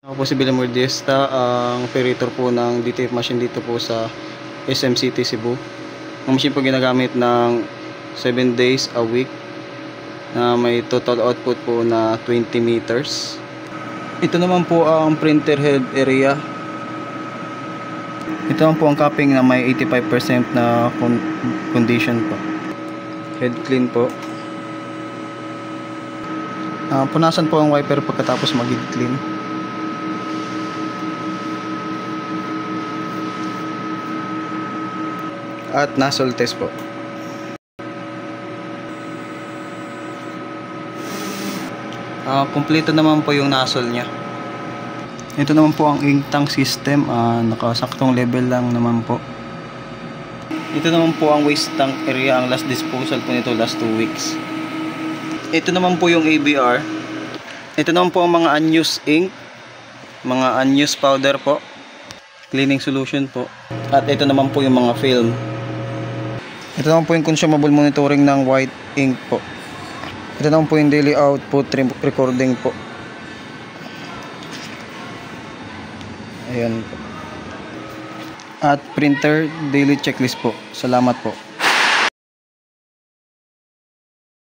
Ako po si Villamor Diesta, ang operator po ng DTF machine dito po sa SM City, Cebu. Ang machine po ginagamit ng 7 days a week na may total output po na 20 meters. Ito naman po ang printer head area. Ito naman po ang capping na may 85% na condition po. Head clean po. Punasan po ang wiper pagkatapos mag-head clean. At nozzle test po. Kompleto naman po yung nozzle nya. Ito naman po ang ink tank system, nakasaktong level lang naman po. Ito naman po ang waste tank area, ang last disposal po nito last 2 weeks. Ito naman po yung ABR. Ito naman po ang mga unused ink, mga unused powder po, cleaning solution po. At ito naman po yung mga film. Ito naman po yung consumable monitoring ng white ink po. Ito naman po yung daily output recording po. Ayan po. At printer daily checklist po. Salamat po.